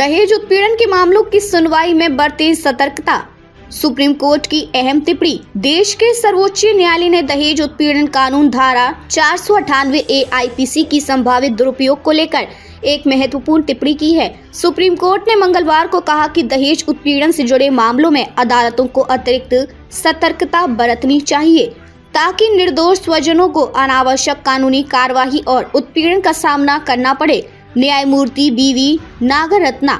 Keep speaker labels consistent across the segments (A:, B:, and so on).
A: दहेज उत्पीड़न के मामलों की सुनवाई में बरती सतर्कता। सुप्रीम कोर्ट की अहम टिप्पणी। देश के सर्वोच्च न्यायालय ने दहेज उत्पीड़न कानून धारा 498 ए आईपीसी की संभावित दुरुपयोग को लेकर एक महत्वपूर्ण टिप्पणी की है। सुप्रीम कोर्ट ने मंगलवार को कहा कि दहेज उत्पीड़न से जुड़े मामलों में अदालतों को अतिरिक्त सतर्कता बरतनी चाहिए ताकि निर्दोष स्वजनों को अनावश्यक कानूनी कार्यवाही और उत्पीड़न का सामना करना पड़े। न्यायमूर्ति बीवी नागरत्ना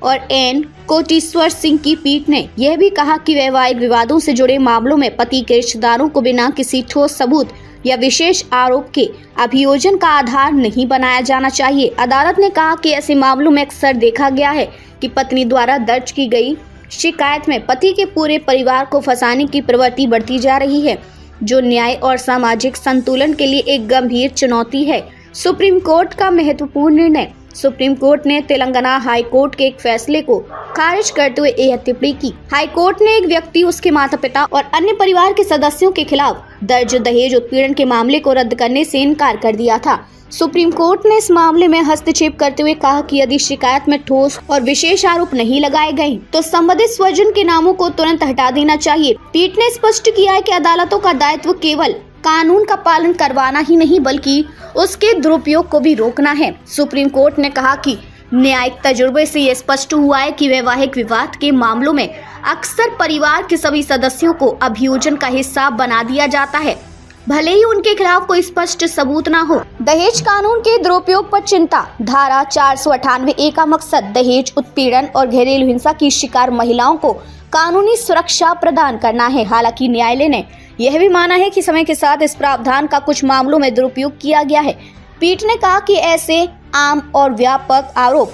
A: और एन कोटेश्वर सिंह की पीठ ने यह भी कहा कि वैवाहिक विवादों से जुड़े मामलों में पति के रिश्तेदारों को बिना किसी ठोस सबूत या विशेष आरोप के अभियोजन का आधार नहीं बनाया जाना चाहिए। अदालत ने कहा कि ऐसे मामलों में अक्सर देखा गया है कि पत्नी द्वारा दर्ज की गई शिकायत में पति के पूरे परिवार को फंसाने की प्रवृत्ति बढ़ती जा रही है, जो न्याय और सामाजिक संतुलन के लिए एक गंभीर चुनौती है। सुप्रीम कोर्ट का महत्वपूर्ण निर्णय। सुप्रीम कोर्ट ने तेलंगाना हाई कोर्ट के एक फैसले को खारिज करते हुए यह टिप्पणी की। हाई कोर्ट ने एक व्यक्ति, उसके माता पिता और अन्य परिवार के सदस्यों के खिलाफ दर्ज दहेज उत्पीड़न के मामले को रद्द करने से इनकार कर दिया था। सुप्रीम कोर्ट ने इस मामले में हस्तक्षेप करते हुए कहा कि यदि शिकायत में ठोस और विशेष आरोप नहीं लगाए गए तो संबंधित स्वजन के नामों को तुरंत हटा देना चाहिए। पीठ ने स्पष्ट किया है कि अदालतों का दायित्व केवल कानून का पालन करवाना ही नहीं बल्कि उसके दुरुपयोग को भी रोकना है। सुप्रीम कोर्ट ने कहा कि न्यायिक तजुर्बे से यह स्पष्ट हुआ है कि वैवाहिक विवाद के मामलों में अक्सर परिवार के सभी सदस्यों को अभियोजन का हिस्सा बना दिया जाता है, भले ही उनके खिलाफ कोई स्पष्ट सबूत ना हो। दहेज कानून के दुरुपयोग पर चिंता। धारा 498 ए का मकसद दहेज उत्पीड़न और घरेलू हिंसा की शिकार महिलाओं को कानूनी सुरक्षा प्रदान करना है। हालांकि न्यायालय ने यह भी माना है कि समय के साथ इस प्रावधान का कुछ मामलों में दुरुपयोग किया गया है। पीठ ने कहा कि ऐसे आम और व्यापक आरोप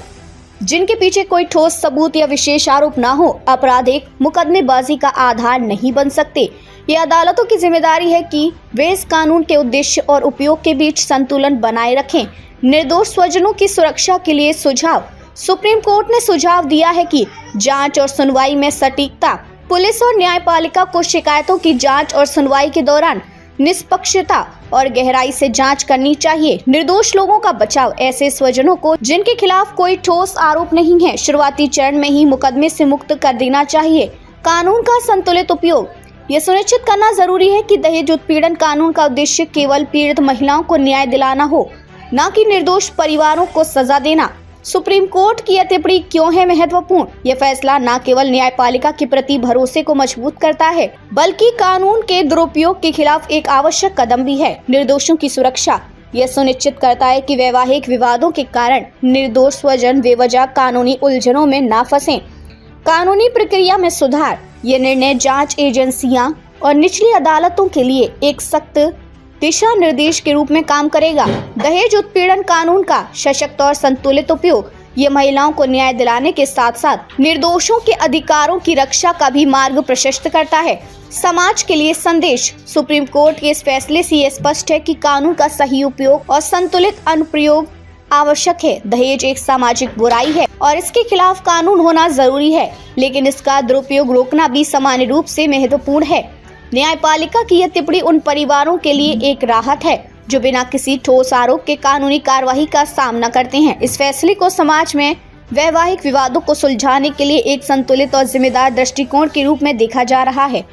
A: जिनके पीछे कोई ठोस सबूत या विशेष आरोप न हो, आपराधिक मुकदमेबाजी का आधार नहीं बन सकते। ये अदालतों की जिम्मेदारी है कि वे इस कानून के उद्देश्य और उपयोग के बीच संतुलन बनाए रखें। निर्दोष स्वजनों की सुरक्षा के लिए सुझाव। सुप्रीम कोर्ट ने सुझाव दिया है कि जांच और सुनवाई में सटीकता। पुलिस और न्यायपालिका को शिकायतों की जांच और सुनवाई के दौरान निष्पक्षता और गहराई से जांच करनी चाहिए। निर्दोष लोगों का बचाव। ऐसे स्वजनों को जिनके खिलाफ कोई ठोस आरोप नहीं है, शुरुआती चरण में ही मुकदमे से मुक्त कर देना चाहिए। कानून का संतुलित उपयोग। यह सुनिश्चित करना जरूरी है कि दहेज उत्पीड़न कानून का उद्देश्य केवल पीड़ित महिलाओं को न्याय दिलाना हो, न कि निर्दोष परिवारों को सजा देना। सुप्रीम कोर्ट की यह टिप्पणी क्यों है महत्वपूर्ण? यह फैसला न केवल न्यायपालिका के प्रति भरोसे को मजबूत करता है, बल्कि कानून के दुरुपयोग के खिलाफ एक आवश्यक कदम भी है। निर्दोषों की सुरक्षा। यह सुनिश्चित करता है कि वैवाहिक विवादों के कारण निर्दोष स्वजन बेवजह कानूनी उलझनों में न फंसें। कानूनी प्रक्रिया में सुधार। यह निर्णय जांच एजेंसियां और निचली अदालतों के लिए एक सख्त दिशा निर्देश के रूप में काम करेगा। दहेज उत्पीड़न कानून का सशक्त और संतुलित उपयोग। ये महिलाओं को न्याय दिलाने के साथ साथ निर्दोषों के अधिकारों की रक्षा का भी मार्ग प्रशस्त करता है। समाज के लिए संदेश। सुप्रीम कोर्ट के इस फैसले से यह स्पष्ट है कि कानून का सही उपयोग और संतुलित अनुप्रयोग आवश्यक है। दहेज एक सामाजिक बुराई है और इसके खिलाफ कानून होना जरूरी है, लेकिन इसका दुरुपयोग रोकना भी समान रूप से महत्वपूर्ण है। न्यायपालिका की यह टिप्पणी उन परिवारों के लिए एक राहत है जो बिना किसी ठोस आरोप के कानूनी कार्यवाही का सामना करते हैं। इस फैसले को समाज में वैवाहिक विवादों को सुलझाने के लिए एक संतुलित और जिम्मेदार दृष्टिकोण के रूप में देखा जा रहा है।